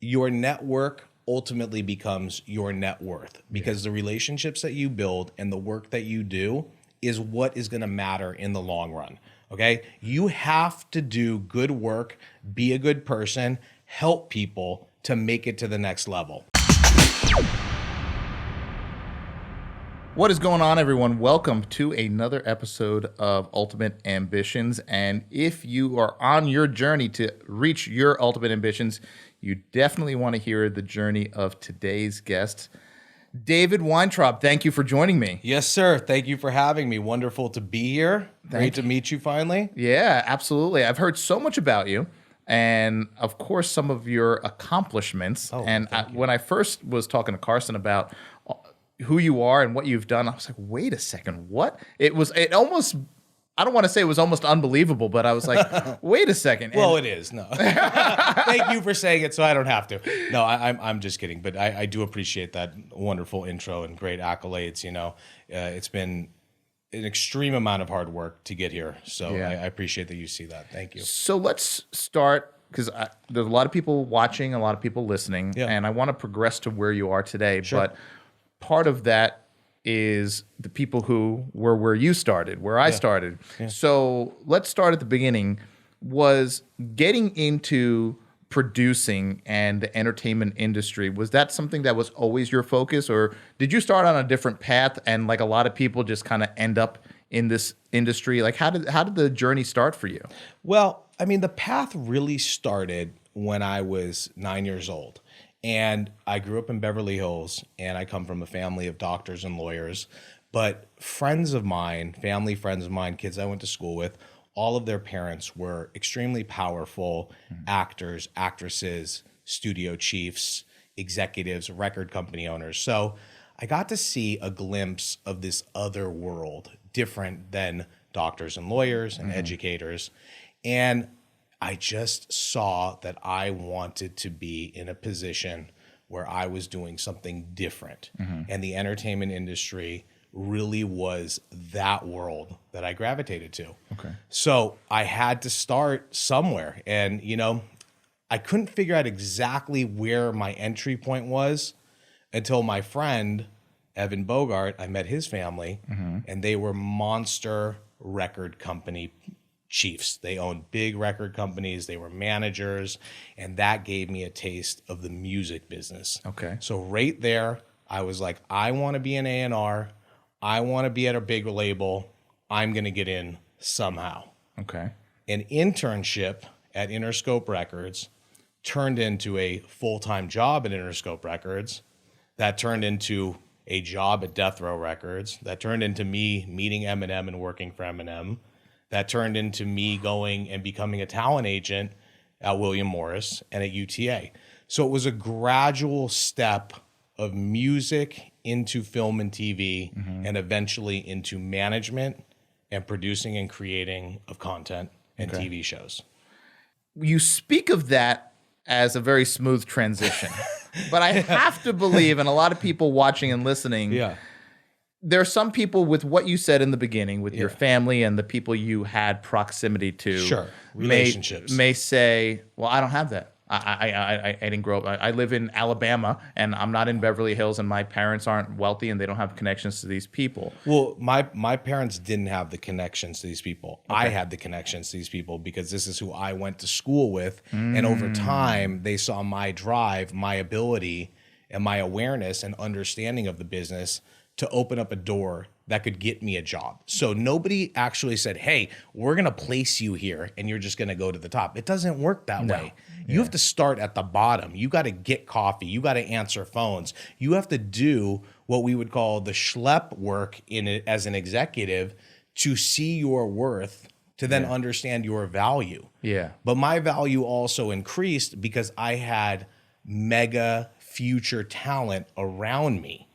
your network ultimately becomes your net worth, because the relationships that you build and the work that you do is what is going to matter in the long run. Okay. You have to do good work, be a good person, help people to make it to the next level. What is going on, everyone? Welcome to another episode of Ultimate Ambitions. And if you are on your journey to reach your ultimate ambitions, you definitely want to hear the journey of today's guest, David Weintraub. Thank you for joining me. Yes, sir. Thank you for having me. Wonderful to be here. Great to meet you finally. Yeah, absolutely. I've heard so much about you. And of course, some of your accomplishments. When I first was talking to Carson about who you are and what you've done, I was like, wait a second, what? It almost, I don't want to say it was almost unbelievable, but I was like, wait a second. Well, it is. No. Thank you for saying it so I don't have to. No, I'm just kidding. But I do appreciate that wonderful intro and great accolades. You know, it's been an extreme amount of hard work to get here. So yeah. I appreciate that you see that. Thank you. So let's start, because there's a lot of people watching, a lot of people listening, and I want to progress to where you are today. Sure. But part of that is the people who were where you started, where I started. Yeah. So let's start at the beginning. Was getting into producing and the entertainment industry, was that something that was always your focus, or did you start on a different path and like a lot of people just kind of end up in this industry? Like how did the journey start for you? Well, I mean, the path really started when I was 9 years old. And I grew up in Beverly Hills, and I come from a family of doctors and lawyers. But friends of mine, family friends of mine, kids I went to school with, all of their parents were extremely powerful actors, actresses, studio chiefs, executives, record company owners. So I got to see a glimpse of this other world, different than doctors and lawyers and educators. And I just saw that I wanted to be in a position where I was doing something different. And the entertainment industry really was that world that I gravitated to. Okay. So I had to start somewhere. And, you know, I couldn't figure out exactly where my entry point was until my friend, Evan Bogart, I met his family, and they were monster record company chiefs. They owned big record companies. They were managers, and that gave me a taste of the music business. Okay. So right there, I was like, I want to be an A&R. I want to be at a big label. I'm going to get in somehow. Okay. An internship at Interscope Records turned into a full-time job at Interscope Records. That turned into a job at Death Row Records. That turned into me meeting Eminem and working for Eminem. That turned into me going and becoming a talent agent at William Morris and at UTA. So it was a gradual step of music into film and TV, and eventually into management and producing and creating of content and TV shows. You speak of that as a very smooth transition, but I have to believe, and a lot of people watching and listening, there are some people with what you said in the beginning, with your family and the people you had proximity to, relationships, may say, well, I don't have that. I didn't grow up. I live in Alabama, and I'm not in Beverly Hills, and my parents aren't wealthy, and they don't have connections to these people. Well, my parents didn't have the connections to these people. I had the connections to these people because this is who I went to school with. And over time, they saw my drive, my ability, and my awareness and understanding of the business to open up a door that could get me a job. So nobody actually said, hey, we're going to place you here and you're just going to go to the top. It doesn't work that way. You have to start at the bottom. You got to get coffee. You got to answer phones. You have to do what we would call the schlep work in it as an executive to see your worth, to then understand your value. Yeah. But my value also increased because I had mega future talent around me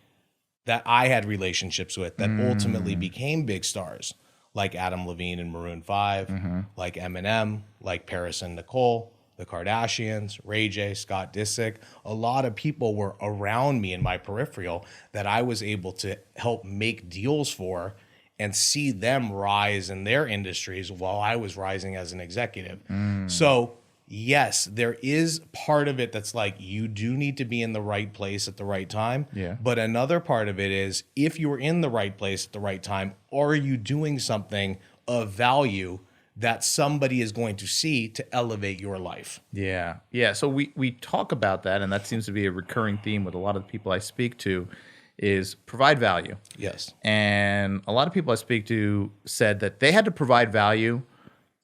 that I had relationships with that ultimately became big stars, like Adam Levine and Maroon 5, like Eminem, like Paris and Nicole, the Kardashians, Ray J, Scott Disick. A lot of people were around me in my peripheral that I was able to help make deals for and see them rise in their industries while I was rising as an executive. So yes, there is part of it that's like you do need to be in the right place at the right time. Yeah. But another part of it is if you're in the right place at the right time, are you doing something of value that somebody is going to see to elevate your life? Yeah. Yeah. So we talk about that, and that seems to be a recurring theme with a lot of the people I speak to is provide value. Yes. And a lot of people I speak to said that they had to provide value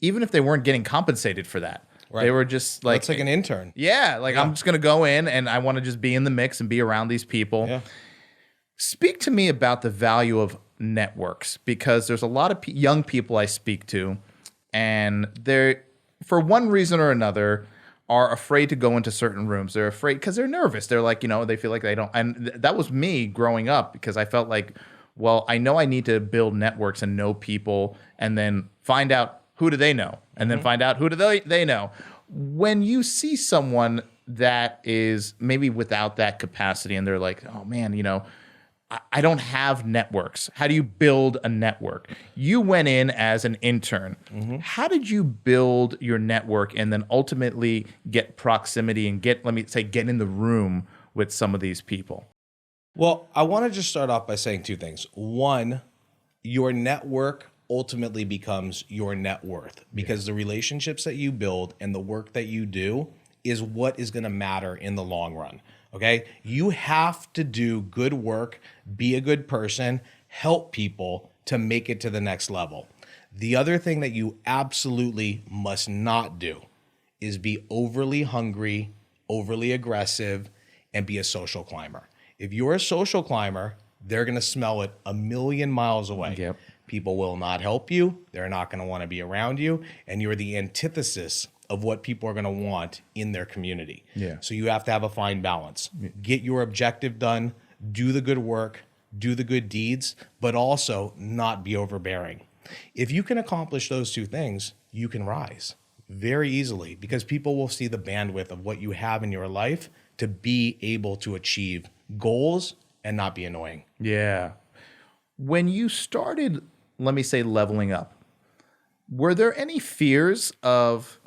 even if they weren't getting compensated for that. Right. They were just like... It's like an intern. Yeah. Like, I'm just going to go in and I want to just be in the mix and be around these people. Yeah. Speak to me about the value of networks, because there's a lot of young people I speak to, and they're, for one reason or another, are afraid to go into certain rooms. They're afraid because they're nervous. They're like, they feel like they don't. And that was me growing up, because I felt like, well, I know I need to build networks and know people, and then find out who do they know, and then find out who do they know. When you see someone that is maybe without that capacity, and they're like, oh man, I don't have networks. How do you build a network? You went in as an intern. How did you build your network and then ultimately get proximity and get in the room with some of these people? Well, I want to just start off by saying two things. One, your network ultimately becomes your net worth, because the relationships that you build and the work that you do is what is going to matter in the long run. Okay? You have to do good work, be a good person, help people to make it to the next level. The other thing that you absolutely must not do is be overly hungry, overly aggressive, and be a social climber. If you're a social climber, they're going to smell it a million miles away. Yep. People will not help you. They're not going to want to be around you. And you're the antithesis of what people are going to want in their community. Yeah. So you have to have a fine balance. Get your objective done, do the good work, do the good deeds, but also not be overbearing. If you can accomplish those two things, you can rise very easily, because people will see the bandwidth of what you have in your life to be able to achieve goals and not be annoying. Yeah. When you started, let me say, leveling up, were there any fears of,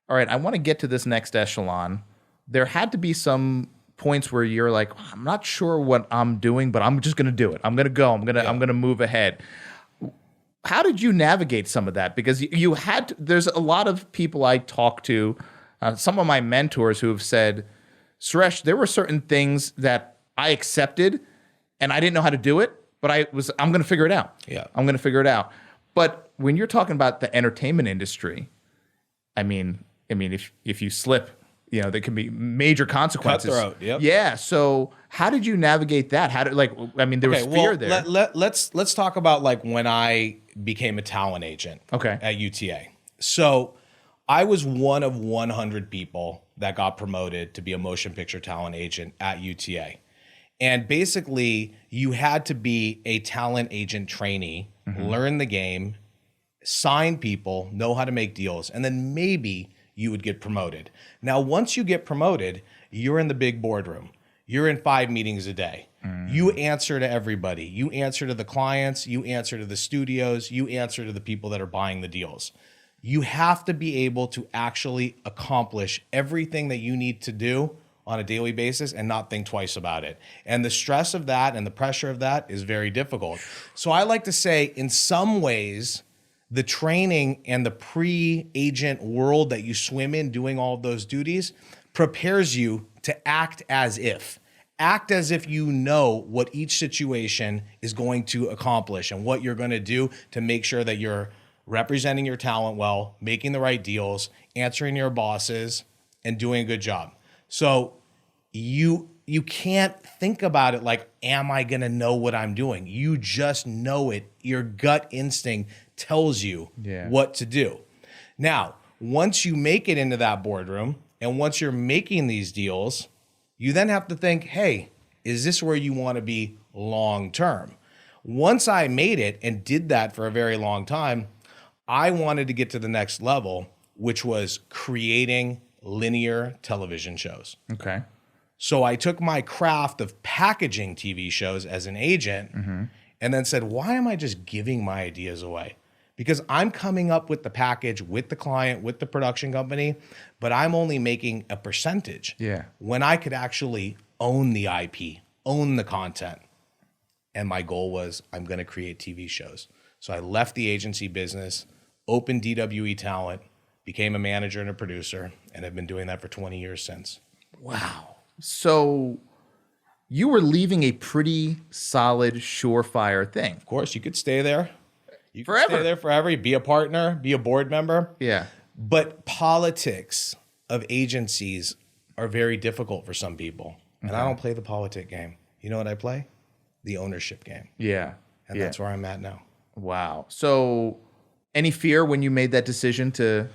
all right, I want to get to this next echelon? There had to be some points where you're like, I'm not sure what I'm doing, but I'm just going to do it. I'm going to go. I'm going to move ahead. How did you navigate some of that? Because you had to, there's a lot of people I talk to, some of my mentors who have said, Suresh, there were certain things that I accepted and I didn't know how to do it, but I'm going to figure it out. Yeah. I'm going to figure it out. But when you're talking about the entertainment industry, I mean, if you slip, there can be major consequences. Cutthroat, yep. Yeah. So how did you navigate that? There was fear there. Let's talk about when I became a talent agent at UTA. So I was one of 100 people that got promoted to be a motion picture talent agent at UTA. And basically, you had to be a talent agent trainee, learn the game, sign people, know how to make deals, and then maybe you would get promoted. Now, once you get promoted, you're in the big boardroom. You're in 5 meetings a day. You answer to everybody. You answer to the clients. You answer to the studios. You answer to the people that are buying the deals. You have to be able to actually accomplish everything that you need to do on a daily basis and not think twice about it. And the stress of that and the pressure of that is very difficult. So I like to say, in some ways, the training and the pre-agent world that you swim in doing all of those duties prepares you to act as if. Act as if you know what each situation is going to accomplish and what you're going to do to make sure that you're representing your talent well, making the right deals, answering your bosses, and doing a good job. So you can't think about it like, am I going to know what I'm doing? You just know it. Your gut instinct tells you what to do. Now, once you make it into that boardroom and once you're making these deals, you then have to think, hey, is this where you want to be long term? Once I made it and did that for a very long time, I wanted to get to the next level, which was creating linear television shows. Okay. So I took my craft of packaging TV shows as an agent and then said, why am I just giving my ideas away? because I'm coming up with the package with the client, with the production company, but I'm only making a percentage. Yeah. When I could actually own the IP, own the content. And my goal was I'm going to create TV shows. So I left the agency business, opened DWE Talent, became a manager and a producer, and have been doing that for 20 years since. Wow. So you were leaving a pretty solid, surefire thing. Of course, you could stay there. You could Forever. stay there forever. Be a partner, be a board member. Yeah. But politics of agencies are very difficult for some people. And I don't play the politic game. You know what I play? The ownership game. Yeah. And that's where I'm at now. Wow. So any fear when you made that decision to...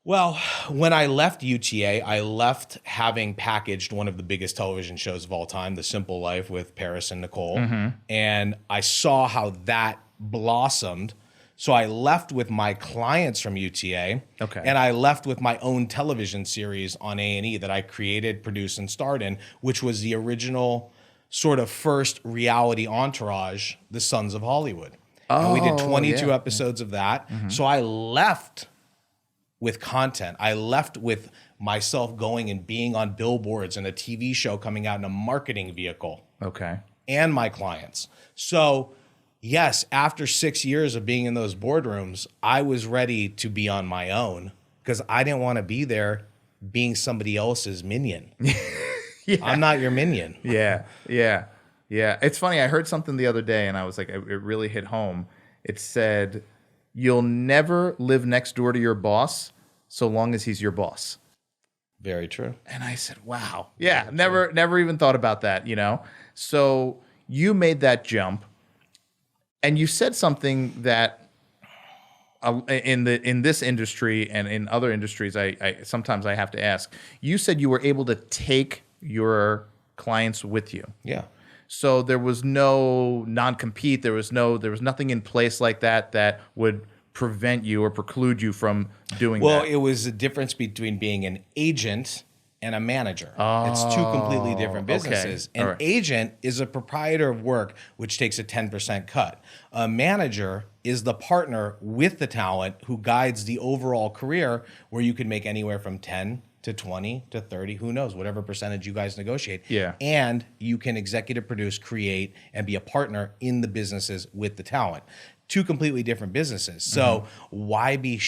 Well, when I left UTA, I left having packaged one of the biggest television shows of all time, The Simple Life with Paris and Nicole. And I saw how that blossomed. So I left with my clients from UTA. Okay. And I left with my own television series on A&E that I created, produced, and starred in, which was the original sort of first reality entourage, The Sons of Hollywood. And we did 22 episodes of that. So I left with content. I left with myself going and being on billboards and a TV show coming out in a marketing vehicle. Okay. And my clients. So yes, after 6 years of being in those boardrooms, I was ready to be on my own because I didn't want to be there being somebody else's minion. I'm not your minion. Yeah. It's funny. I heard something the other day and I was like, it really hit home. It said, you'll never live next door to your boss so long as he's your boss. Very true. And I said, wow. Yeah, never even thought about that, you know? So you made that jump and you said something that in this industry and in other industries, I sometimes I have to ask. You said you were able to take your clients with you. Yeah. So there was no non-compete. There was nothing in place like that would prevent you or preclude you from doing that. Well, it was a difference between being an agent and a manager. It's two completely different businesses. Okay. An All right. agent is a proprietor of work, which takes a 10% cut. A manager is the partner with the talent who guides the overall career, where you can make anywhere from 10 to 20 to 30, who knows, whatever percentage you guys negotiate. Yeah. And you can executive produce, create, and be a partner in the businesses with the talent. Two completely different businesses. So why be,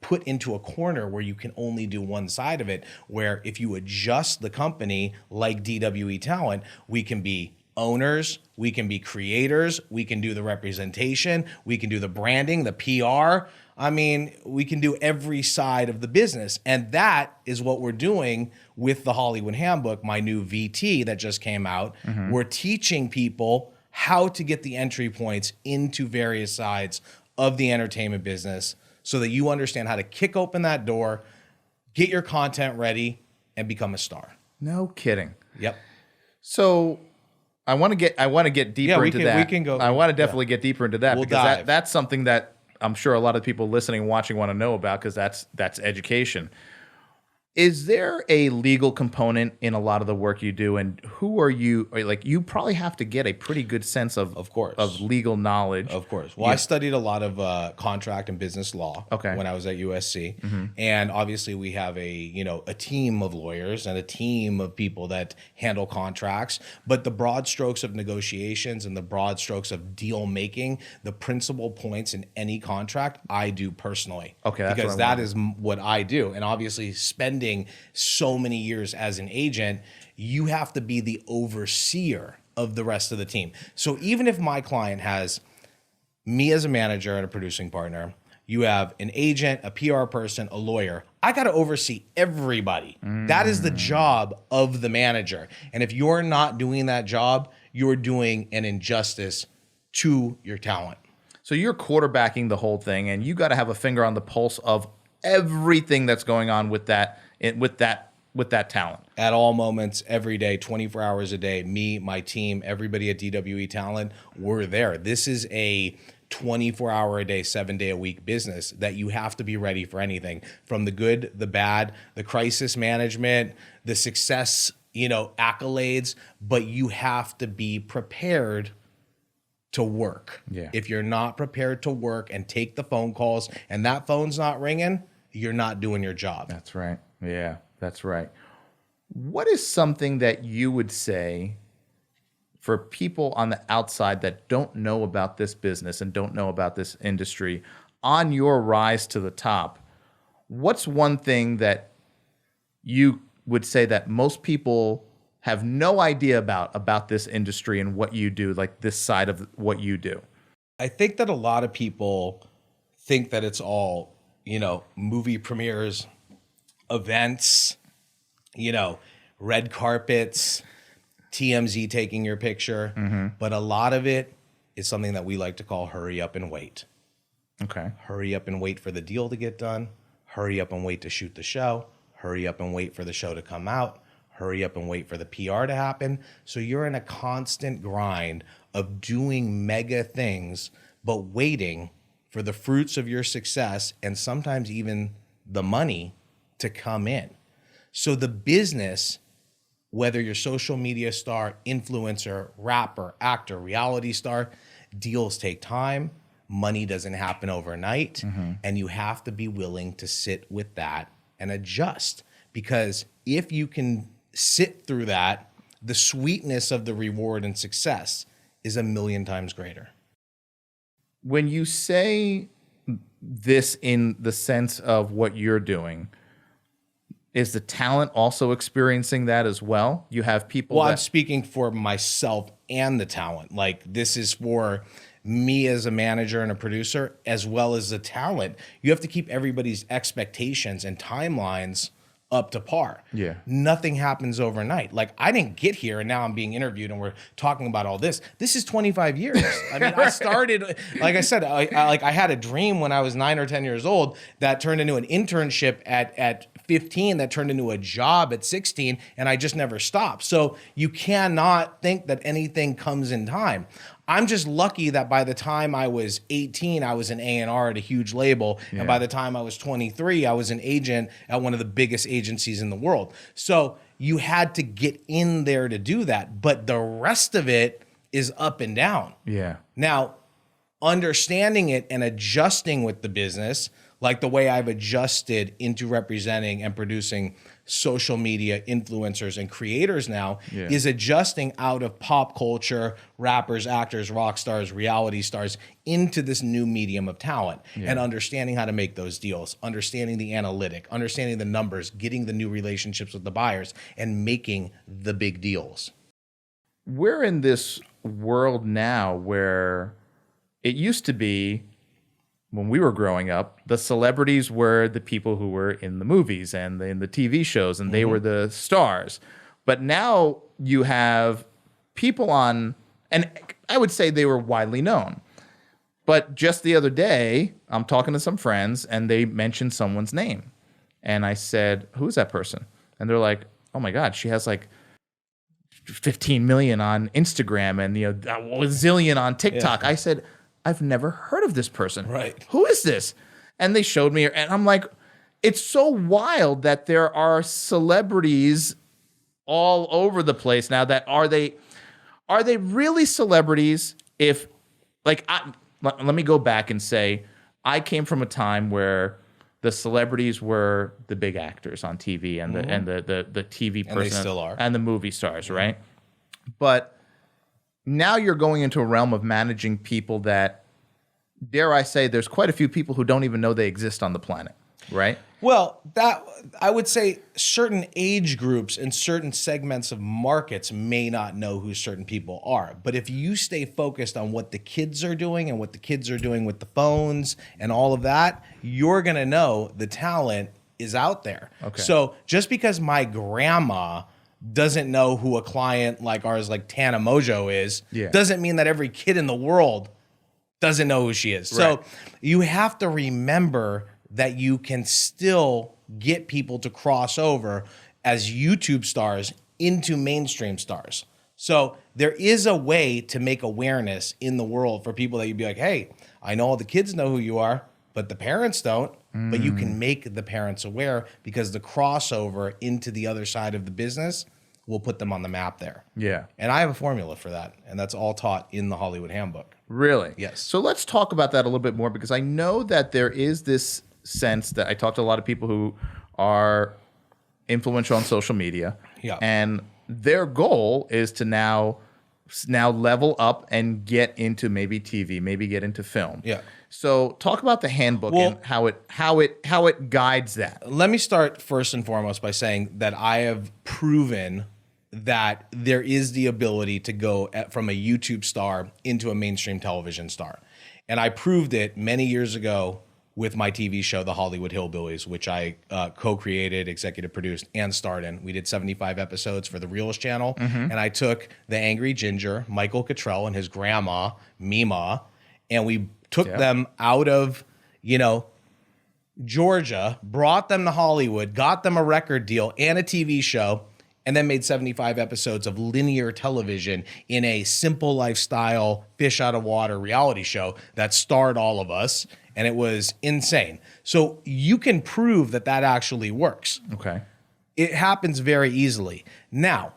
put into a corner where you can only do one side of it, where if you adjust the company like DWE Talent, we can be owners, we can be creators, we can do the representation, we can do the branding, the PR. I mean, we can do every side of the business. And that is what we're doing with the Hollywood Handbook, my new VT that just came out. We're teaching people how to get the entry points into various sides of the entertainment business so that you understand how to kick open that door, get your content ready, and become a star. No kidding. Yep. So I want to get deeper into that. We can go. I want to definitely get deeper into that We'll because dive. that's something that I'm sure a lot of people listening and watching want to know about because that's education. Is there a legal component in a lot of the work you do, and who are you? Like, you probably have to get a pretty good sense of course, of legal knowledge. Of course. Well, I studied a lot of contract and business law when I was at USC, and obviously we have a team of lawyers and a team of people that handle contracts. But the broad strokes of negotiations and the broad strokes of deal making, the principal points in any contract, I do personally. Okay, that's because what I that is what I do, and obviously spending so many years as an agent, you have to be the overseer of the rest of the team. So even if my client has me as a manager and a producing partner, you have an agent, a PR person, a lawyer, I got to oversee everybody. That is the job of the manager. And if you're not doing that job, you're doing an injustice to your talent. So you're quarterbacking the whole thing, and you got to have a finger on the pulse of everything that's going on with that talent. At all moments, every day, 24 hours a day, me, my team, everybody at DWE Talent, we're there. This is a 24-hour a day, 7-day a week business that you have to be ready for anything, from the good, the bad, the crisis management, the success, accolades, but you have to be prepared to work. Yeah. If you're not prepared to work and take the phone calls and that phone's not ringing, you're not doing your job. That's right. Yeah, that's right. What is something that you would say for people on the outside that don't know about this business and don't know about this industry on your rise to the top? What's one thing that you would say that most people have no idea about this industry and what you do, like this side of what you do? I think that a lot of people think that it's all, movie premieres, events, red carpets, TMZ taking your picture. But a lot of it is something that we like to call hurry up and wait. Okay. Hurry up and wait for the deal to get done. Hurry up and wait to shoot the show. Hurry up and wait for the show to come out. Hurry up and wait for the PR to happen. So you're in a constant grind of doing mega things, but waiting for the fruits of your success and sometimes even the money to come in. So the business, whether you're social media star, influencer, rapper, actor, reality star, deals take time. Money doesn't happen overnight. And you have to be willing to sit with that and adjust. Because if you can sit through that, the sweetness of the reward and success is 1,000,000 times greater. When you say this in the sense of what you're doing, is the talent also experiencing that as well? You have people I'm speaking for myself and the talent. Like, this is for me as a manager and a producer, as well as the talent. You have to keep everybody's expectations and timelines up to par. Yeah. Nothing happens overnight. Like, I didn't get here and now I'm being interviewed and we're talking about all this. This is 25 years. I mean, I started, like I said, I had a dream when I was 9 or 10 years old that turned into an internship at 15, that turned into a job at 16, and I just never stopped. So you cannot think that anything comes in time. I'm just lucky that by the time I was 18, I was an A&R at a huge label. Yeah. And by the time I was 23, I was an agent at one of the biggest agencies in the world. So you had to get in there to do that. But the rest of it is up and down. Yeah. Now, understanding it and adjusting with the business, like the way I've adjusted into representing and producing social media influencers and creators now, is adjusting out of pop culture, rappers, actors, rock stars, reality stars into this new medium of talent, and understanding how to make those deals, understanding the analytic, understanding the numbers, getting the new relationships with the buyers, and making the big deals. We're in this world now where it used to be, when we were growing up, the celebrities were the people who were in the movies and in the TV shows, and they were the stars. But now you have people on, and I would say they were widely known. But just the other day, I'm talking to some friends, and they mentioned someone's name. And I said, who's that person? And they're like, oh my God, she has like 15 million on Instagram and a zillion on TikTok. Yeah. I said, I've never heard of this person. Right. Who is this? And they showed me, and I'm like, it's so wild that there are celebrities all over the place now. That are they really celebrities? If let me go back and say, I came from a time where the celebrities were the big actors on TV and the TV person, and they still are, and the movie stars, right? But now you're going into a realm of managing people that, dare I say, there's quite a few people who don't even know they exist on the planet, right? Well, that I would say certain age groups and certain segments of markets may not know who certain people are. But if you stay focused on what the kids are doing and what the kids are doing with the phones and all of that, you're going to know the talent is out there. Okay. So just because my grandma doesn't know who a client like ours, like Tana Mojo is, doesn't mean that every kid in the world doesn't know who she is. Right. So you have to remember that you can still get people to cross over as YouTube stars into mainstream stars. So there is a way to make awareness in the world for people that you'd be like, hey, I know all the kids know who you are, but the parents don't. But you can make the parents aware, because the crossover into the other side of the business will put them on the map there. Yeah. And I have a formula for that, and that's all taught in the Hollywood Handbook. Really? Yes. So let's talk about that a little bit more, because I know that there is this sense that I talk to a lot of people who are influential on social media. Yeah. And their goal is to now level up and get into maybe TV, maybe get into film. Yeah. So talk about the handbook and how it guides that. Let me start first and foremost by saying that I have proven that there is the ability to go from a YouTube star into a mainstream television star. And I proved it many years ago with my TV show, The Hollywood Hillbillies, which I co-created, executive produced, and starred in. We did 75 episodes for the Reels channel. And I took the angry ginger, Michael Cottrell, and his grandma, Mima, and we took them out of, Georgia, brought them to Hollywood, got them a record deal and a TV show, and then made 75 episodes of linear television in a simple lifestyle, fish out of water reality show that starred all of us. And it was insane. So you can prove that that actually works. Okay. It happens very easily. Now,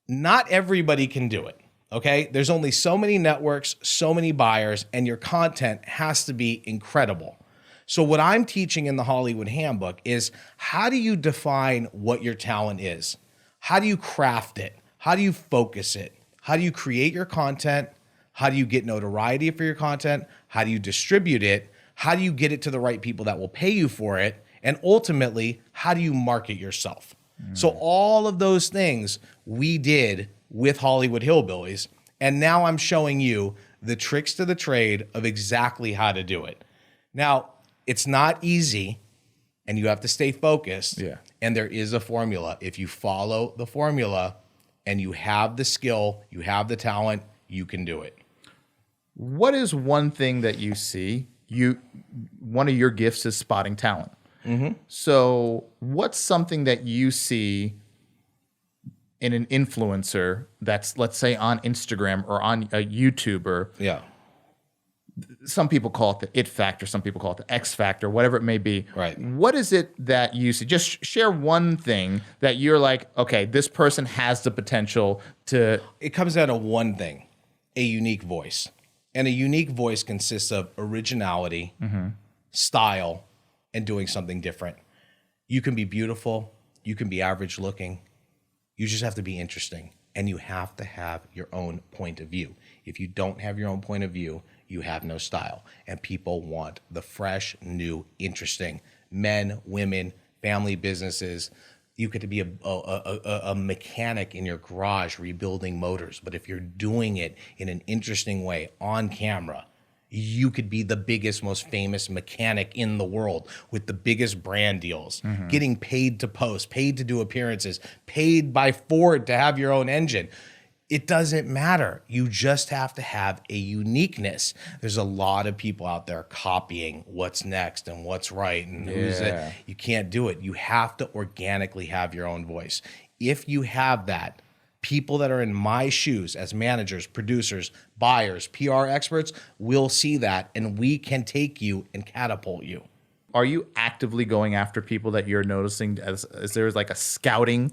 not everybody can do it. Okay. There's only so many networks, so many buyers, and your content has to be incredible. So what I'm teaching in the Hollywood Handbook is, how do you define what your talent is? How do you craft it? How do you focus it? How do you create your content? How do you get notoriety for your content? How do you distribute it? How do you get it to the right people that will pay you for it? And ultimately, how do you market yourself? So all of those things we did with Hollywood Hillbillies. And now I'm showing you the tricks to the trade of exactly how to do it. Now, it's not easy, and you have to stay focused. Yeah. And there is a formula. If you follow the formula and you have the skill, you have the talent, you can do it. What is one thing that you see? One of your gifts is spotting talent. Mm-hmm. So what's something that you see in an influencer that's, let's say, on Instagram or on a YouTuber? Yeah. Some people call it the it factor. Some people call it the X factor, whatever it may be. Right. What is it that you see? Just share one thing that you're like, okay, this person has the potential to. It comes down to one thing: a unique voice. And a unique voice consists of originality, style, and doing something different. You can be beautiful. You can be average looking. You just have to be interesting. And you have to have your own point of view. If you don't have your own point of view, you have no style. And people want the fresh, new, interesting men, women, family businesses. You could be a mechanic in your garage rebuilding motors. But if you're doing it in an interesting way on camera, you could be the biggest, most famous mechanic in the world with the biggest brand deals, getting paid to post, paid to do appearances, paid by Ford to have your own engine. It doesn't matter. You just have to have a uniqueness. There's a lot of people out there copying what's next and what's right and who's it. You can't do it. You have to organically have your own voice. If you have that, people that are in my shoes as managers, producers, buyers, PR experts will see that, and we can take you and catapult you. Are you actively going after people that you're noticing? Is there like a scouting?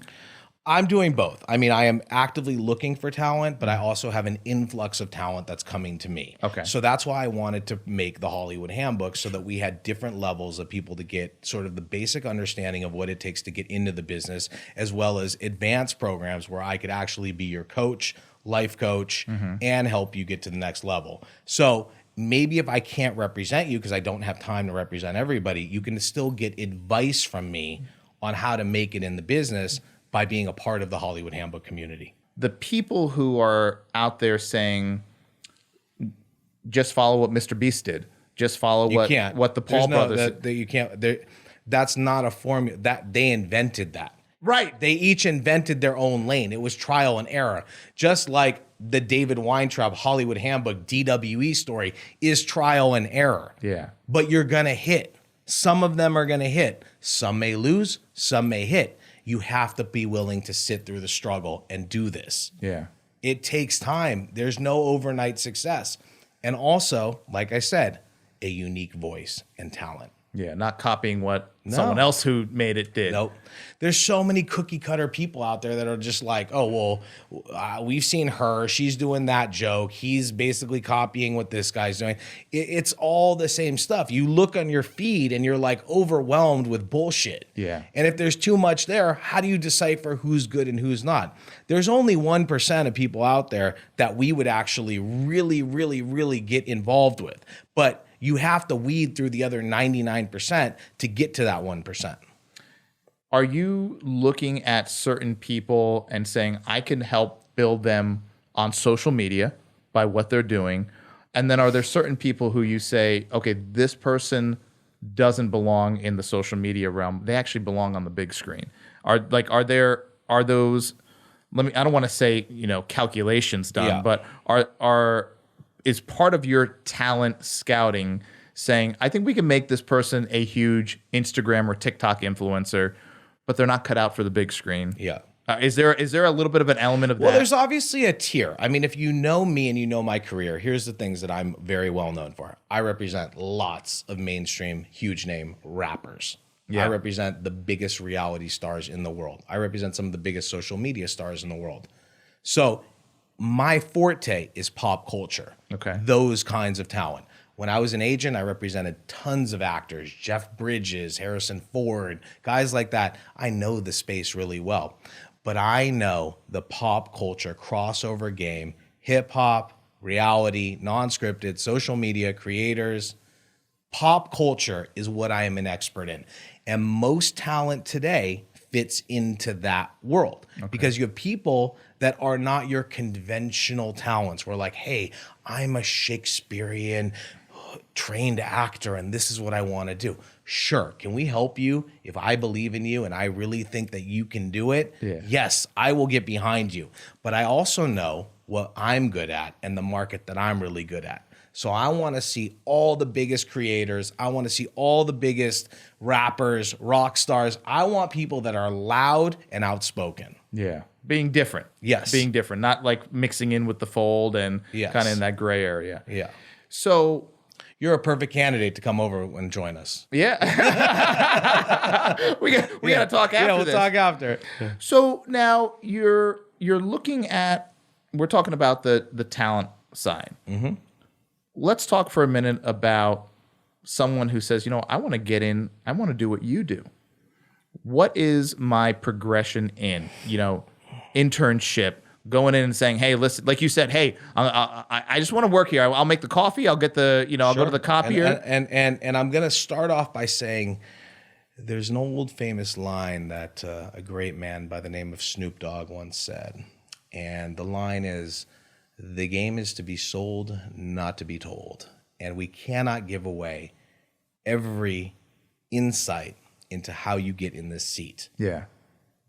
I'm doing both. I mean, I am actively looking for talent, but I also have an influx of talent that's coming to me. Okay. So that's why I wanted to make the Hollywood Handbook, so that we had different levels of people to get sort of the basic understanding of what it takes to get into the business, as well as advanced programs where I could actually be your coach, life coach, and help you get to the next level. So maybe if I can't represent you because I don't have time to represent everybody, you can still get advice from me on how to make it in the business by being a part of the Hollywood Handbook community. The people who are out there saying, just follow what Mr. Beast did, just follow what the Paul brothers did. You can't. That's not a formula. That they invented that. Right. They each invented their own lane. It was trial and error. Just like the David Weintraub Hollywood Handbook DWE story is trial and error. Yeah. But you're going to hit. Some of them are going to hit. Some may lose. Some may hit. You have to be willing to sit through the struggle and do this. Yeah. It takes time. There's no overnight success. And also, like I said, a unique voice and talent. Yeah, not copying what someone else who made it did. Nope. There's so many cookie cutter people out there that are just like, oh, well, we've seen her. She's doing that joke. He's basically copying what this guy's doing. It's all the same stuff. You look on your feed and you're like overwhelmed with bullshit. Yeah. And if there's too much there, how do you decipher who's good and who's not? There's only 1% of people out there that we would actually really, really, really get involved with. But you have to weed through the other 99% to get to that 1%. Are you looking at certain people and saying, I can help build them on social media by what they're doing? And then are there certain people who you say, okay, this person doesn't belong in the social media realm. They actually belong on the big screen. Are those, I don't want to say, calculations done, but is part of your talent scouting saying, I think we can make this person a huge Instagram or TikTok influencer, but they're not cut out for the big screen? Yeah. Is there a little bit of an element of that? Well, there's obviously a tier. I mean, if you know me and you know my career, here's the things that I'm very well known for. I represent lots of mainstream, huge name rappers. Yeah. I represent the biggest reality stars in the world. I represent some of the biggest social media stars in the world. So my forte is pop culture. Okay. Those kinds of talent. When I was an agent, I represented tons of actors, Jeff Bridges, Harrison Ford, guys like that. I know the space really well. But I know the pop culture crossover game, hip hop, reality, non-scripted, social media, creators. Pop culture is what I am an expert in. And most talent today fits into that world. Okay. Because you have people that are not your conventional talents. We're like, hey, I'm a Shakespearean trained actor and this is what I want to do. Sure. Can we help you? If I believe in you and I really think that you can do it, yes, I will get behind you. But I also know what I'm good at and the market that I'm really good at. So I want to see all the biggest creators. I want to see all the biggest rappers, rock stars. I want people that are loud and outspoken. Yeah. Being different. Yes. Being different. Not like mixing in with the fold and kind of in that gray area. Yeah. So you're a perfect candidate to come over and join us. Yeah. we got to talk after we'll this. talk after. So now you're looking at, we're talking about the talent side. Mm-hmm. Let's talk for a minute about someone who says, I want to get in, I want to do what you do. What is my progression in, internship, going in and saying, hey, listen, like you said, hey, I just want to work here. I'll make the coffee. I'll get the, I'll go to the copier. And I'm going to start off by saying there's an old famous line that a great man by the name of Snoop Dogg once said. And the line is, the game is to be sold, not to be told. And we cannot give away every insight into how you get in this seat. Yeah.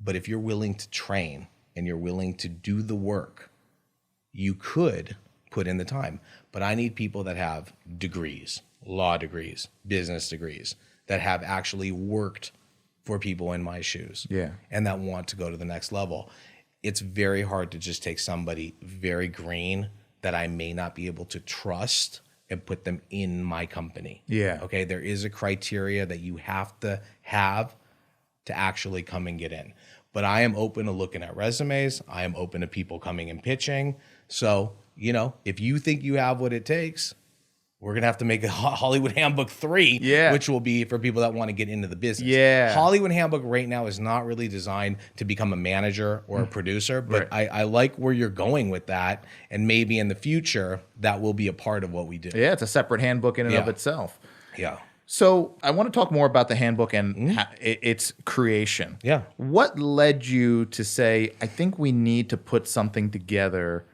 But if you're willing to train and you're willing to do the work, you could put in the time. But I need people that have degrees, law degrees, business degrees, that have actually worked for people in my shoes. Yeah. And that want to go to the next level. It's very hard to just take somebody very green that I may not be able to trust and put them in my company. Yeah. Okay. There is a criteria that you have to actually come and get in. But I am open to looking at resumes. I am open to people coming and pitching. So, if you think you have what it takes, we're going to have to make a Hollywood Handbook 3, which will be for people that want to get into the business. Yeah. Hollywood Handbook right now is not really designed to become a manager or a producer, but I like where you're going with that. And maybe in the future, that will be a part of what we do. Yeah, it's a separate handbook in and of itself. Yeah. So I want to talk more about the handbook and its creation. Yeah. What led you to say, I think we need to put something together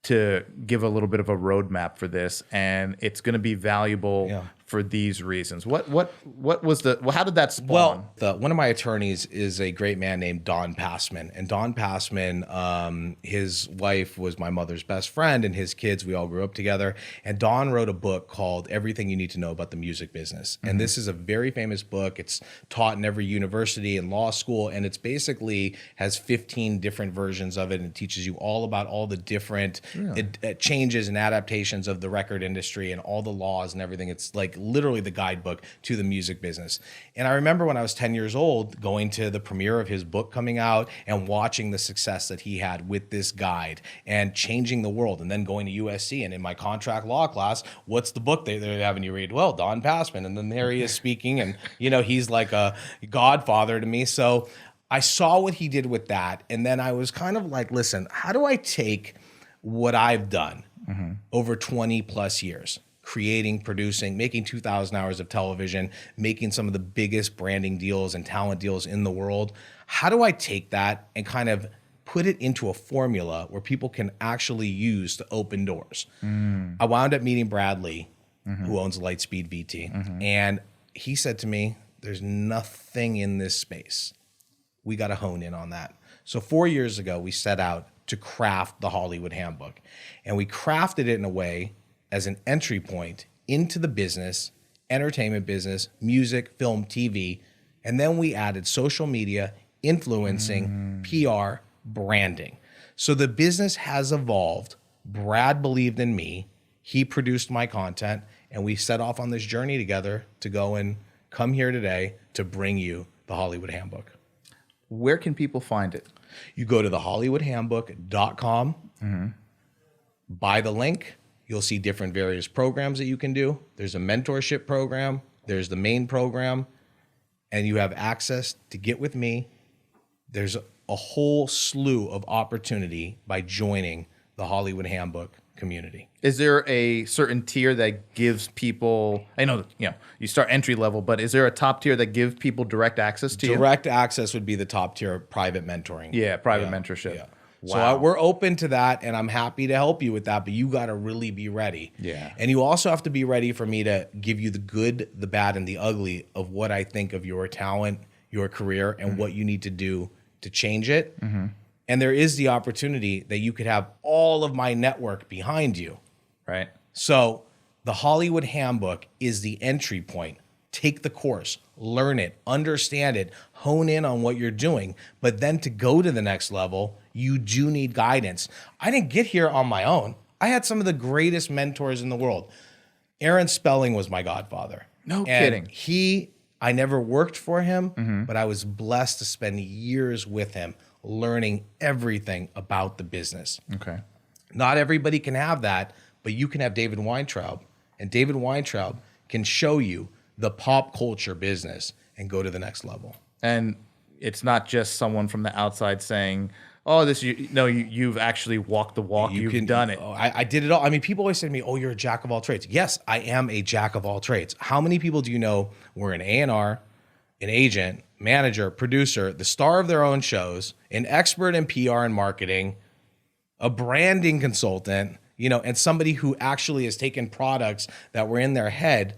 to give a little bit of a roadmap for this, and it's going to be valuable for these reasons? What was how did that spawn? Well, one of my attorneys is a great man named Don Passman, and Don Passman, his wife was my mother's best friend, and his kids, we all grew up together. And Don wrote a book called Everything You Need to Know About the Music Business. And this is a very famous book. It's taught in every university and law school, and it's basically has 15 different versions of it, and it teaches you all about all the different changes and adaptations of the record industry and all the laws and everything. It's like literally the guidebook to the music business. And I remember when I was 10 years old, going to the premiere of his book coming out and watching the success that he had with this guide and changing the world, and then going to USC. And in my contract law class, what's the book they're having you read? Well, Don Passman. And then there he is speaking, and he's like a godfather to me. So I saw what he did with that. And then I was kind of like, listen, how do I take what I've done over 20 plus years, creating, producing, making 2,000 hours of television, making some of the biggest branding deals and talent deals in the world? How do I take that and kind of put it into a formula where people can actually use to open doors? I wound up meeting Bradley, who owns Lightspeed VT. And he said to me, there's nothing in this space. We got to hone in on that. So 4 years ago, we set out to craft the Hollywood Handbook. And we crafted it in a way as an entry point into the business, entertainment business, music, film, TV. And then we added social media, influencing, PR, branding. So the business has evolved. Brad believed in me. He produced my content. And we set off on this journey together to go and come here today to bring you the Hollywood Handbook. Where can people find it? You go to thehollywoodhandbook.com, buy the link. You'll see different various programs that you can do. There's a mentorship program. There's the main program. And you have access to get with me. There's a whole slew of opportunity by joining the Hollywood Handbook community. Is there a certain tier that gives people, I know, you start entry level, but is there a top tier that gives people direct access to you? Direct access would be the top tier, private mentoring. Yeah, private mentorship. Yeah. Wow. So we're open to that, and I'm happy to help you with that, but you got to really be ready. Yeah. And you also have to be ready for me to give you the good, the bad, and the ugly of what I think of your talent, your career, and what you need to do to change it. And there is the opportunity that you could have all of my network behind you. Right. So the Hollywood Handbook is the entry point. Take the course, learn it, understand it, hone in on what you're doing. But then to go to the next level, you do need guidance. I didn't get here on my own. I had some of the greatest mentors in the world. Aaron Spelling was my godfather. No And kidding. I never worked for him, but I was blessed to spend years with him, learning everything about the business. Okay. Not everybody can have that, but you can have David Weintraub, and David Weintraub can show you the pop culture business and go to the next level. And it's not just someone from the outside saying, oh, you've actually walked the walk. You've done it. I did it all. I mean, people always say to me, oh, you're a jack of all trades. Yes, I am a jack of all trades. How many people do you know were an A&R, an agent, manager, producer, the star of their own shows, an expert in PR and marketing, a branding consultant, and somebody who actually has taken products that were in their head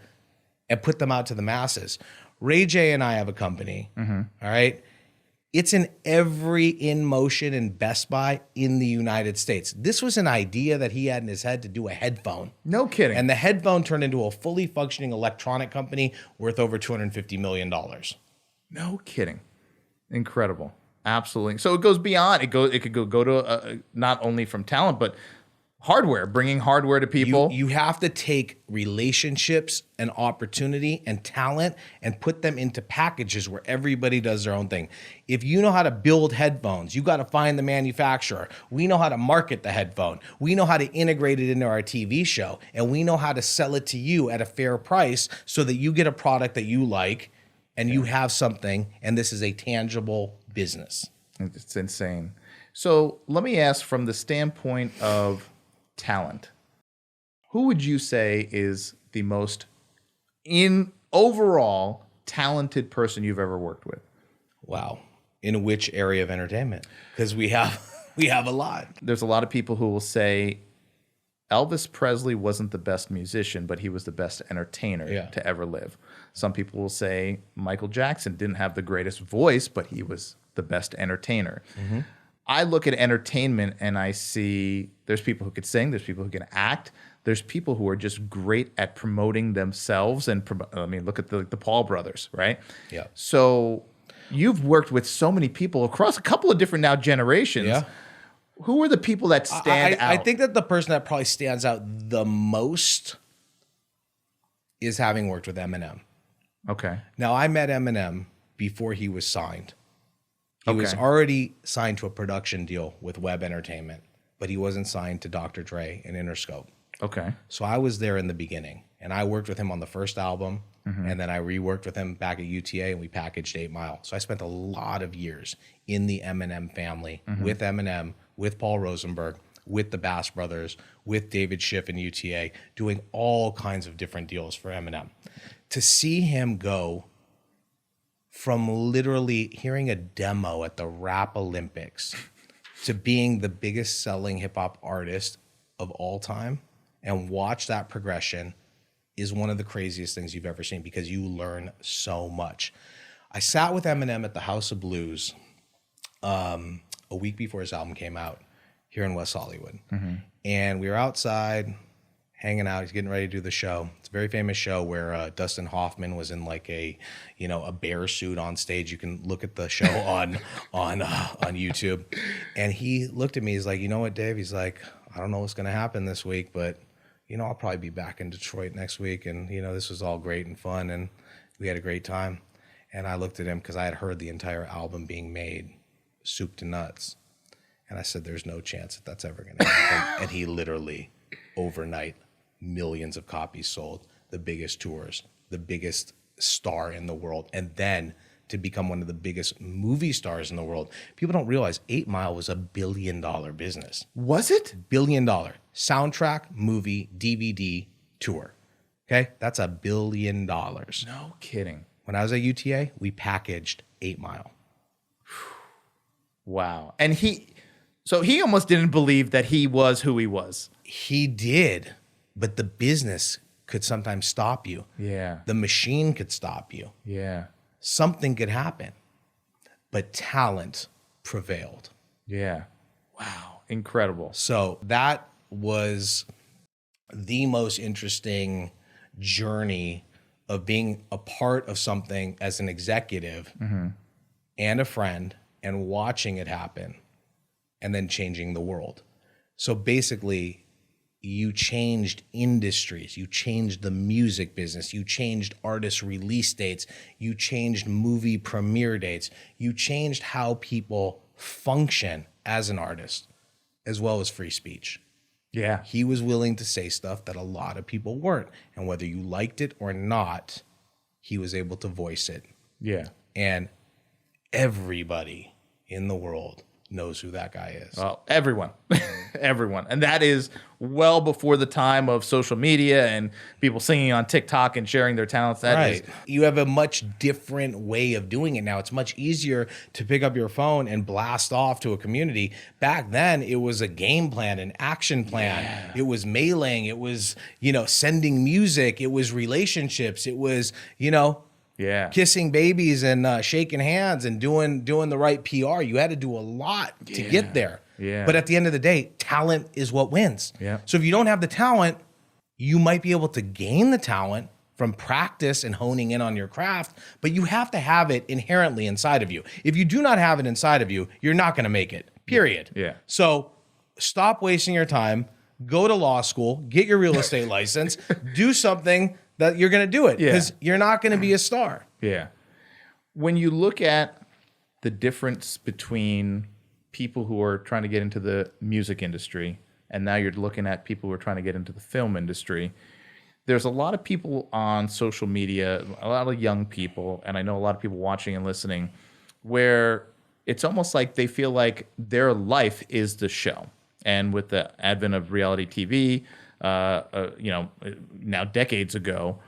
and put them out to the masses? Ray J and I have a company, all right? It's in every InMotion and Best Buy in the United States. This was an idea that he had in his head to do a headphone. No kidding. And the headphone turned into a fully functioning electronic company worth over $250 million. No kidding. Incredible. Absolutely. So it goes beyond. It could go to not only from talent, but hardware, bringing hardware to people. You have to take relationships and opportunity and talent and put them into packages where everybody does their own thing. If you know how to build headphones, you got to find the manufacturer. We know how to market the headphone. We know how to integrate it into our TV show, and we know how to sell it to you at a fair price so that you get a product that you like and you have something, and this is a tangible business. It's insane. So let me ask, from the standpoint of talent, who would you say is the most overall talented person you've ever worked with? Wow. In which area of entertainment? Because we have a lot. There's a lot of people who will say Elvis Presley wasn't the best musician, but he was the best entertainer to ever live. Some people will say Michael Jackson didn't have the greatest voice, but he was the best entertainer. I look at entertainment and I see there's people who could sing, there's people who can act, there's people who are just great at promoting themselves. And look at the Paul brothers, right? Yeah. So you've worked with so many people across a couple of different now generations. Yeah. Who are the people that stand out? I think that the person that probably stands out the most is having worked with Eminem. Okay. Now, I met Eminem before he was signed. He was Okay. already signed to a production deal with Web Entertainment, but he wasn't signed to Dr. Dre and Interscope. Okay. So I was there in the beginning, and I worked with him on the first album, and then I reworked with him back at UTA, and we packaged 8 Mile. So I spent a lot of years in the Eminem family with Eminem, with Paul Rosenberg, with the Bass Brothers, with David Schiff and UTA, doing all kinds of different deals for Eminem. To see him go from literally hearing a demo at the Rap Olympics to being the biggest selling hip hop artist of all time and watch that progression is one of the craziest things you've ever seen because you learn so much. I sat with Eminem at the House of Blues a week before his album came out here in West Hollywood. And we were outside hanging out. He's getting ready to do the show. It's a very famous show where Dustin Hoffman was in like a bear suit on stage. You can look at the show on YouTube. And he looked at me. He's like, you know what, Dave? He's like, I don't know what's going to happen this week, but I'll probably be back in Detroit next week. And, this was all great and fun. And we had a great time. And I looked at him because I had heard the entire album being made, soup to nuts. And I said, there's no chance that that's ever going to happen. And he literally, overnight, millions of copies sold, the biggest tours, the biggest star in the world. And then to become one of the biggest movie stars in the world. People don't realize 8 Mile was $1 billion business. Was it? $1 billion. Soundtrack, movie, DVD, tour. Okay? That's $1 billion. No kidding. When I was at UTA, we packaged 8 Mile. Wow. And he almost didn't believe that he was who he was. He did, but the business could sometimes stop you. Yeah. The machine could stop you. Yeah. Something could happen, but talent prevailed. Yeah. Wow. Incredible. So that was the most interesting journey of being a part of something as an executive and a friend and watching it happen and then changing the world. So basically, you changed industries, you changed the music business, you changed artist release dates, you changed movie premiere dates, you changed how people function as an artist, as well as free speech. Yeah. He was willing to say stuff that a lot of people weren't. And whether you liked it or not, he was able to voice it. Yeah. And everybody in the world knows who that guy is. Well, everyone. Everyone. And that is well before the time of social media and people singing on TikTok and sharing their talents. That is. You have a much different way of doing it now. It's much easier to pick up your phone and blast off to a community. Back then, it was a game plan, an action plan. Yeah. It was mailing. It was, sending music. It was relationships. It was, kissing babies and shaking hands and doing the right PR. You had to do a lot to get there. Yeah. But at the end of the day, talent is what wins. Yeah. So if you don't have the talent, you might be able to gain the talent from practice and honing in on your craft, but you have to have it inherently inside of you. If you do not have it inside of you, you're not going to make it, period. Yeah. So stop wasting your time, go to law school, get your real estate license, do something that you're going to do it because you're not going to be a star. Yeah. When you look at the difference between people who are trying to get into the music industry and now you're looking at people who are trying to get into the film industry, there's a lot of people on social media, a lot of young people, and I know a lot of people watching and listening, where it's almost like they feel like their life is the show. And with the advent of reality TV, now decades ago,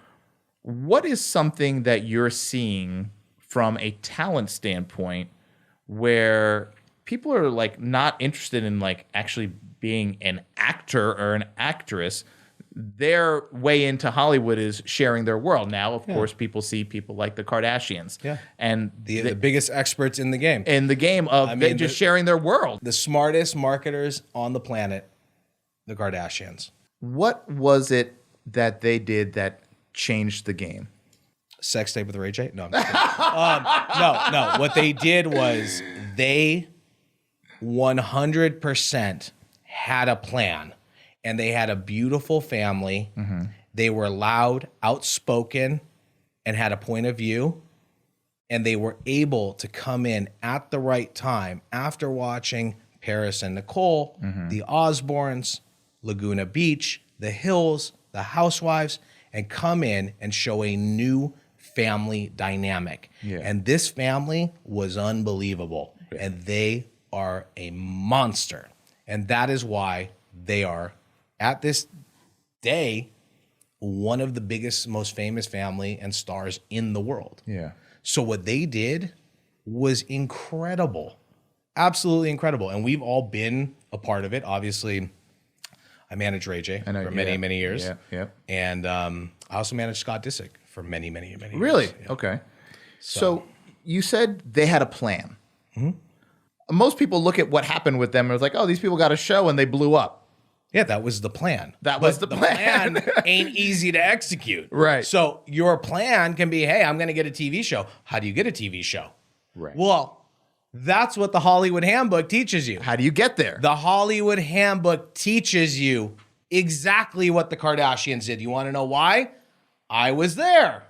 what is something that you're seeing from a talent standpoint where people are like not interested in like actually being an actor or an actress? Their way into Hollywood is sharing their world. Now, of course, people see people like the Kardashians. Yeah. And the biggest experts in the game. In the game of just sharing their world. The smartest marketers on the planet, the Kardashians. What was it that they did that changed the game? Sex tape with Ray J? No, I'm just kidding. No. What they did was they 100% had a plan. And they had a beautiful family. They were loud, outspoken, and had a point of view. And they were able to come in at the right time after watching Paris and Nicole, the Osbournes, Laguna Beach, the Hills, the Housewives, and come in and show a new family dynamic. Yeah. And this family was unbelievable. Yeah. And they are a monster. And that is why they are, at this day, one of the biggest, most famous family and stars in the world. Yeah. So what they did was incredible. Absolutely incredible. And we've all been a part of it. Obviously, I managed Ray J for many years. Yeah, yeah. And I also managed Scott Disick for many years. Really? Yeah. Okay. So you said they had a plan. Most people look at what happened with them and it's like, oh, these people got a show and they blew up. Yeah, that was the plan. That was the plan. The plan ain't easy to execute. Right. So your plan can be, hey, I'm going to get a TV show. How do you get a TV show? Right. Well, that's what the Hollywood Handbook teaches you. How do you get there? The Hollywood Handbook teaches you exactly what the Kardashians did. You want to know why? I was there.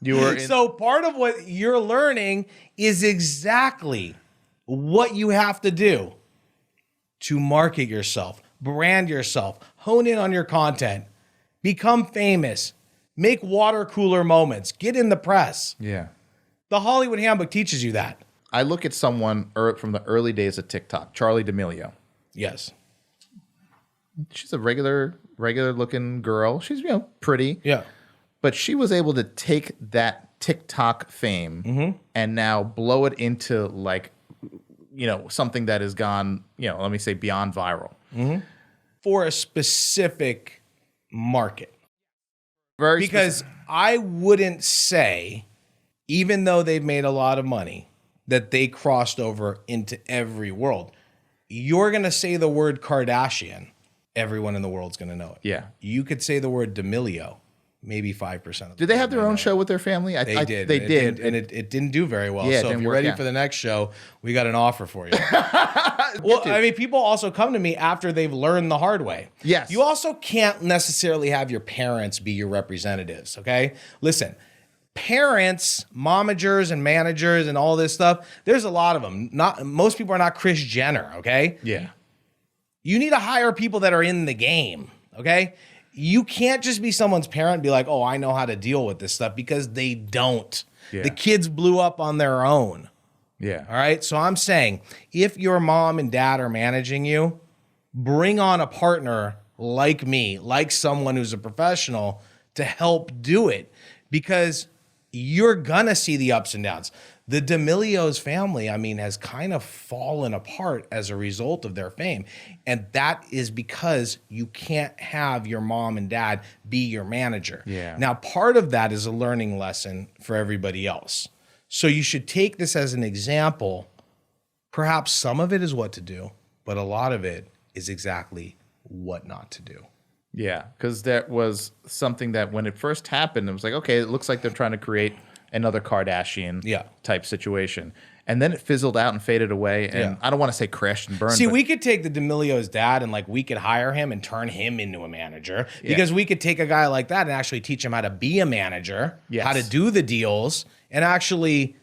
You were So part of what you're learning is exactly what you have to do to market yourself, brand yourself, hone in on your content, become famous, make water cooler moments, get in the press. Yeah. The Hollywood Handbook teaches you that. I look at someone from the early days of TikTok, Charlie D'Amelio. Yes. She's a regular looking girl. She's, pretty. Yeah. But she was able to take that TikTok fame and now blow it into something that has gone, let me say beyond viral. For a specific market. Very Because specific. I wouldn't say, even though they've made a lot of money, that they crossed over into every world. You're going to say the word Kardashian, everyone in the world's going to know it. Yeah. You could say the word D'Amelio, maybe 5% of Did they have their own show with their family? They did. They did. And it didn't do very well. Yeah, it so if didn't you're work ready out. for the next show, we got an offer for you. Well, I mean, people also come to me after they've learned the hard way. Yes. You also can't necessarily have your parents be your representatives, okay? Listen, parents, momagers and managers and all this stuff, there's a lot of them. Most people are not Kris Jenner, okay? Yeah. You need to hire people that are in the game, okay? You can't just be someone's parent and be like, oh, I know how to deal with this stuff, because they don't. Yeah. The kids blew up on their own. Yeah. All right. So I'm saying, if your mom and dad are managing you, bring on a partner like me, like someone who's a professional, to help do it, because you're going to see the ups and downs. The D'Amelio's family, I mean, has kind of fallen apart as a result of their fame. And that is because you can't have your mom and dad be your manager. Yeah. Now, part of that is a learning lesson for everybody else. So you should take this as an example. Perhaps some of it is what to do, but a lot of it is exactly what not to do. Yeah, because that was something that when it first happened, it was like, okay, it looks like they're trying to create another Kardashian type situation. And then it fizzled out and faded away. And I don't want to say crashed and burned. See, we could take the D'Amelio's dad and we could hire him and turn him into a manager, because we could take a guy like that and actually teach him how to be a manager, how to do the deals, and actually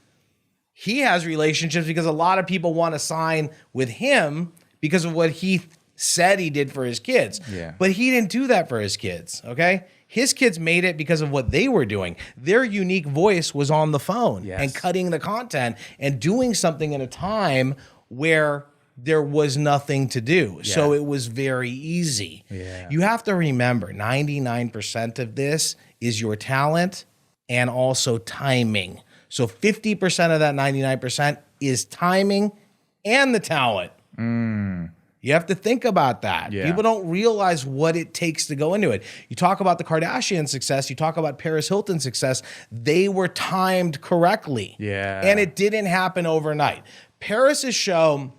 he has relationships because a lot of people want to sign with him because of what he said he did for his kids. Yeah. But he didn't do that for his kids, okay? His kids made it because of what they were doing. Their unique voice was on the phone and cutting the content and doing something in a time where there was nothing to do. Yeah. So it was very easy. Yeah. You have to remember, 99% of this is your talent and also timing. So 50% of that 99% is timing and the talent. You have to think about that. Yeah. People don't realize what it takes to go into it. You talk about the Kardashian success, you talk about Paris Hilton's success, they were timed correctly. Yeah. And it didn't happen overnight. Paris's show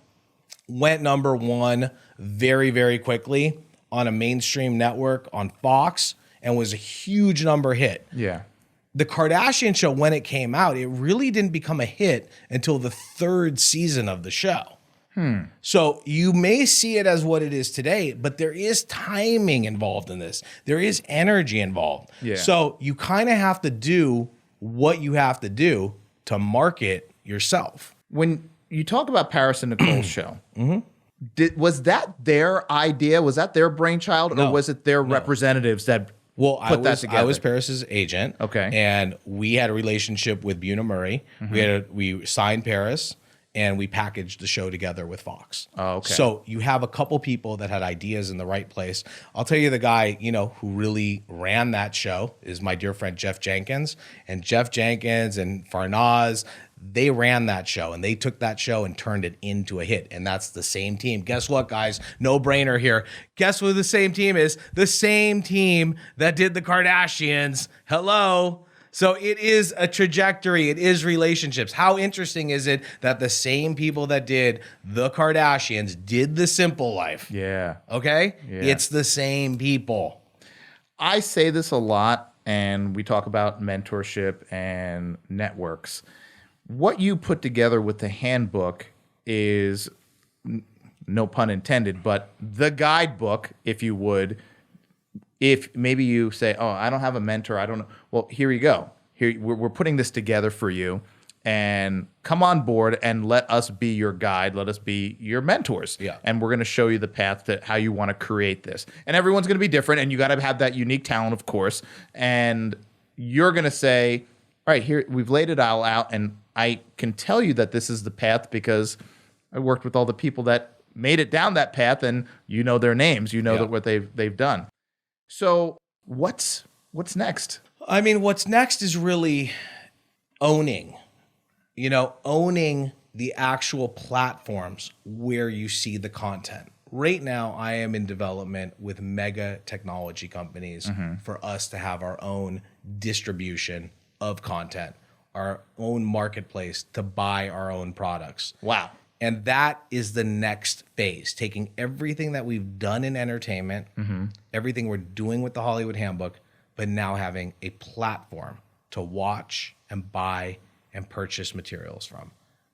went number one very, very quickly on a mainstream network on Fox and was a huge number hit. Yeah. The Kardashian show, when it came out, it really didn't become a hit until the third season of the show. So you may see it as what it is today, but there is timing involved in this. There is energy involved. Yeah. So you kind of have to do what you have to do to market yourself. When you talk about Paris and Nicole's show, was that their idea? Was that their brainchild, or was it their representatives that put that together? I was Paris's agent. Okay. And we had a relationship with Buna Murray. We signed Paris, and we packaged the show together with Fox. Oh, okay. So you have a couple people that had ideas in the right place. I'll tell you the guy, who really ran that show is my dear friend Jeff Jenkins. And Jeff Jenkins and Farnaz, they ran that show, and they took that show and turned it into a hit. And that's the same team. Guess what, guys? No brainer here. Guess who the same team is? The same team that did the Kardashians. Hello. So it is a trajectory. It is relationships. How interesting is it that the same people that did the Kardashians did The Simple Life? Yeah. Okay? Yeah. It's the same people. I say this a lot, and we talk about mentorship and networks. What you put together with the handbook is, no pun intended, but the guidebook, if you would. If maybe you say, oh, I don't have a mentor, I don't know. Well, here you go. Here we're putting this together for you, and come on board and let us be your guide. Let us be your mentors. Yeah. And we're going to show you the path to how you want to create this. And everyone's going to be different, and you got to have that unique talent, of course. And you're going to say, all right, here we've laid it all out, and I can tell you that this is the path because I worked with all the people that made it down that path, and you know their names, you know that what they've done. So what's next? I mean, what's next is really owning the actual platforms where you see the content. Right now, I am in development with mega technology companies for us to have our own distribution of content, our own marketplace to buy our own products. Wow. And that is the next phase, taking everything that we've done in entertainment, everything we're doing with the Hollywood Handbook, but now having a platform to watch and buy and purchase materials from.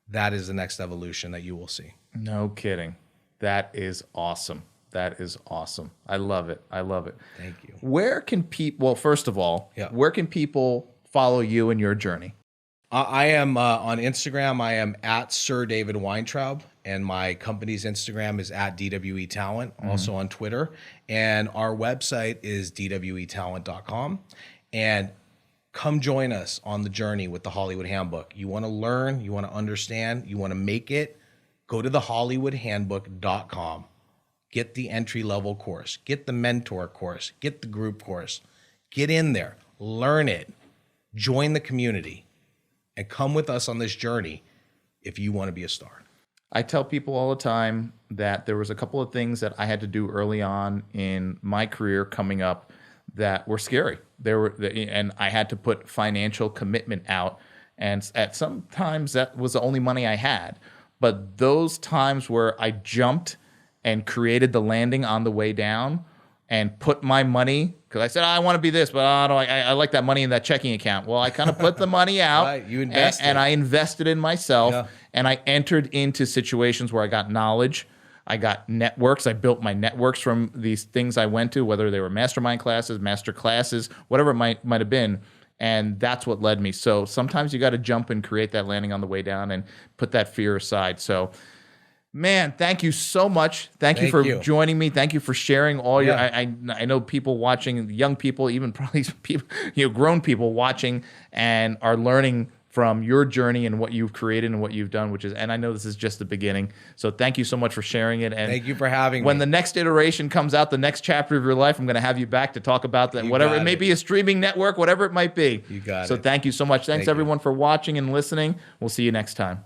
That is the next evolution that you will see. No kidding. That is awesome. That is awesome. I love it. I love it. Thank you. Where can people, well, first of all, where can people follow you in your journey? I am on Instagram. I am at Sir David Weintraub, and my company's Instagram is at DWE Talent, also on Twitter. And our website is dwetalent.com. And come join us on the journey with the Hollywood Handbook. You want to learn, you want to understand, you want to make it, go to thehollywoodhandbook.com. Get the entry-level course, get the mentor course, get the group course. Get in there, learn it, join the community, and come with us on this journey if you want to be a star. I tell people all the time that there was a couple of things that I had to do early on in my career coming up that were scary. And I had to put financial commitment out. And at sometimes that was the only money I had. But those times where I jumped and created the landing on the way down and put my money, because I said, I want to be this, but I like that money in that checking account. Well, I kind of put the money out. Right, you invested. And I invested in myself. Yeah. And I entered into situations where I got knowledge. I got networks. I built my networks from these things I went to, whether they were mastermind classes, master classes, whatever it might have been. And that's what led me. So sometimes you got to jump and create that landing on the way down and put that fear aside. So, man, thank you so much. Thank you for joining me. Thank you for sharing all your. I know people watching, young people, even probably people, grown people watching and are learning from your journey and what you've created and what you've done, and I know this is just the beginning. So thank you so much for sharing it. And thank you for having me. When the next iteration comes out, the next chapter of your life, I'm going to have you back to talk about that. Whatever it may be, a streaming network, whatever it might be. You got it. So thank you so much. Thanks everyone for watching and listening. We'll see you next time.